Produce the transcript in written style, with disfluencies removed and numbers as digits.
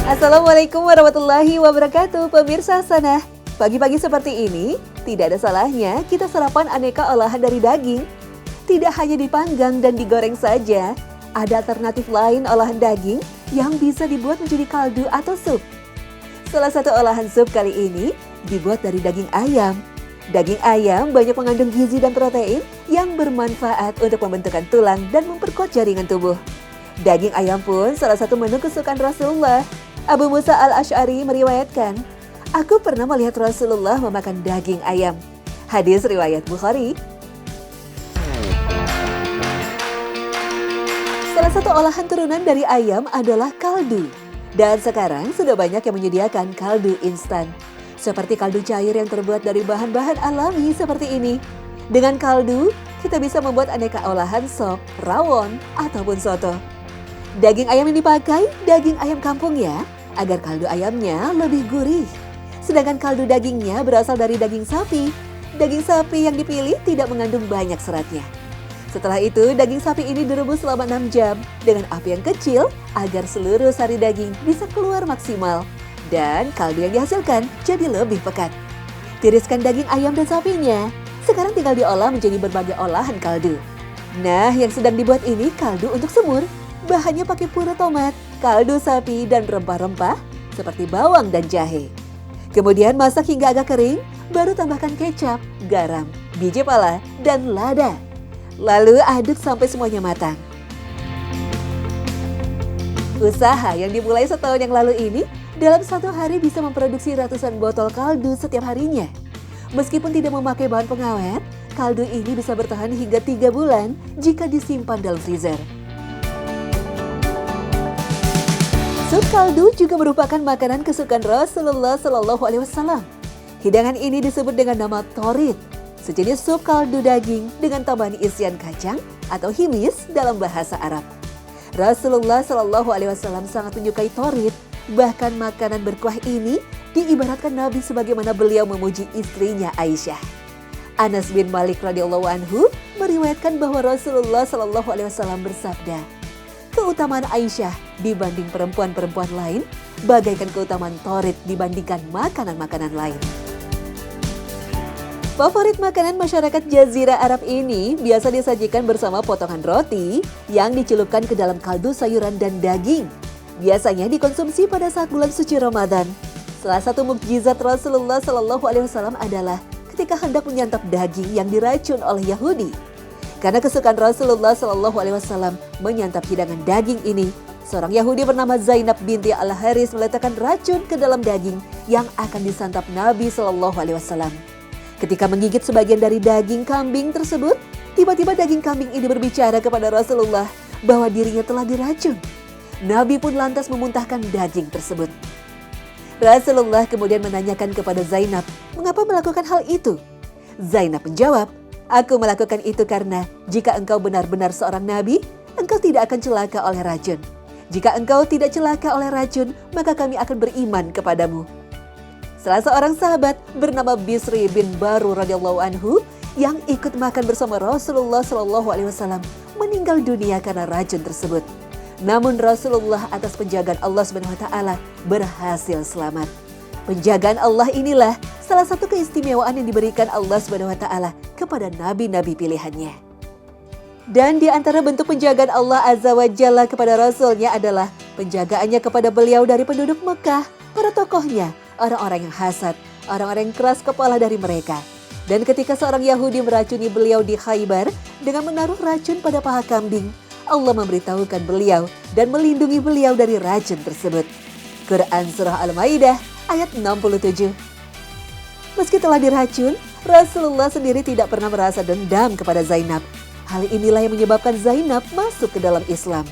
Assalamualaikum warahmatullahi wabarakatuh, pemirsa Sanah. Pagi-pagi seperti ini, tidak ada salahnya kita sarapan aneka olahan dari daging. Tidak hanya dipanggang dan digoreng saja, ada alternatif lain olahan daging yang bisa dibuat menjadi kaldu atau sup. Salah satu olahan sup kali ini dibuat dari daging ayam. Daging ayam banyak mengandung gizi dan protein yang bermanfaat untuk pembentukan tulang dan memperkuat jaringan tubuh. Daging ayam pun salah satu menu kesukaan Rasulullah. Abu Musa al-Asy'ari meriwayatkan, "Aku pernah melihat Rasulullah memakan daging ayam." Hadis riwayat Bukhari. Salah satu olahan turunan dari ayam adalah kaldu. Dan sekarang sudah banyak yang menyediakan kaldu instan. Seperti kaldu cair yang terbuat dari bahan-bahan alami seperti ini. Dengan kaldu, kita bisa membuat aneka olahan sop, rawon, ataupun soto. Daging ayam yang dipakai, daging ayam kampung ya, agar kaldu ayamnya lebih gurih. Sedangkan kaldu dagingnya berasal dari daging sapi. Daging sapi yang dipilih tidak mengandung banyak seratnya. Setelah itu, daging sapi ini direbus selama 6 jam dengan api yang kecil agar seluruh sari daging bisa keluar maksimal. Dan kaldu yang dihasilkan jadi lebih pekat. Tiriskan daging ayam dan sapinya. Sekarang tinggal diolah menjadi berbagai olahan kaldu. Nah, yang sedang dibuat ini kaldu untuk semur. Bahannya pakai purut tomat, kaldu sapi, dan rempah-rempah seperti bawang dan jahe. Kemudian masak hingga agak kering, baru tambahkan kecap, garam, biji pala, dan lada. Lalu aduk sampai semuanya matang. Usaha yang dimulai setahun yang lalu ini, dalam satu hari bisa memproduksi ratusan botol kaldu setiap harinya. Meskipun tidak memakai bahan pengawet, kaldu ini bisa bertahan hingga 3 bulan jika disimpan dalam freezer. Sup kaldu juga merupakan makanan kesukaan Rasulullah SAW. Hidangan ini disebut dengan nama torit, sejenis sup kaldu daging dengan tambahan isian kacang atau himis dalam bahasa Arab. Rasulullah SAW sangat menyukai torit, bahkan makanan berkuah ini diibaratkan Nabi sebagaimana beliau memuji istrinya Aisyah. Anas bin Malik radhiyallahu anhu meriwayatkan bahwa Rasulullah SAW bersabda, "Keutamaan Aisyah dibanding perempuan-perempuan lain bagaikan keutamaan torit dibandingkan makanan-makanan lain." Favorit makanan masyarakat Jazirah Arab ini biasa disajikan bersama potongan roti yang dicelupkan ke dalam kaldu sayuran dan daging. Biasanya dikonsumsi pada saat bulan suci Ramadan. Salah satu mukjizat Rasulullah SAW adalah ketika hendak menyantap daging yang diracun oleh Yahudi. Karena kesukaan Rasulullah SAW menyantap hidangan daging ini, seorang Yahudi bernama Zainab binti Al-Haris meletakkan racun ke dalam daging yang akan disantap Nabi SAW. Ketika menggigit sebagian dari daging kambing tersebut, tiba-tiba daging kambing ini berbicara kepada Rasulullah bahwa dirinya telah diracun. Nabi pun lantas memuntahkan daging tersebut. Rasulullah kemudian menanyakan kepada Zainab, mengapa melakukan hal itu? Zainab menjawab, "Aku melakukan itu karena jika engkau benar-benar seorang nabi, engkau tidak akan celaka oleh racun. Jika engkau tidak celaka oleh racun, maka kami akan beriman kepadamu." Salah seorang sahabat bernama Bisri bin Baru radhiyallahu anhu yang ikut makan bersama Rasulullah SAW meninggal dunia karena racun tersebut. Namun Rasulullah atas penjagaan Allah SWT berhasil selamat. Penjagaan Allah inilah salah satu keistimewaan yang diberikan Allah SWT kepada nabi-nabi pilihannya. Dan di antara bentuk penjagaan Allah Azza wa Jalla kepada Rasulnya adalah penjagaannya kepada beliau dari penduduk Mekah, para tokohnya, orang-orang yang hasad, orang-orang yang keras kepala dari mereka. Dan ketika seorang Yahudi meracuni beliau di Khaybar dengan menaruh racun pada paha kambing, Allah memberitahukan beliau dan melindungi beliau dari racun tersebut. Quran Surah Al-Maidah ayat 67. Meski telah diracun, Rasulullah sendiri tidak pernah merasa dendam kepada Zainab. Hal inilah yang menyebabkan Zainab masuk ke dalam Islam.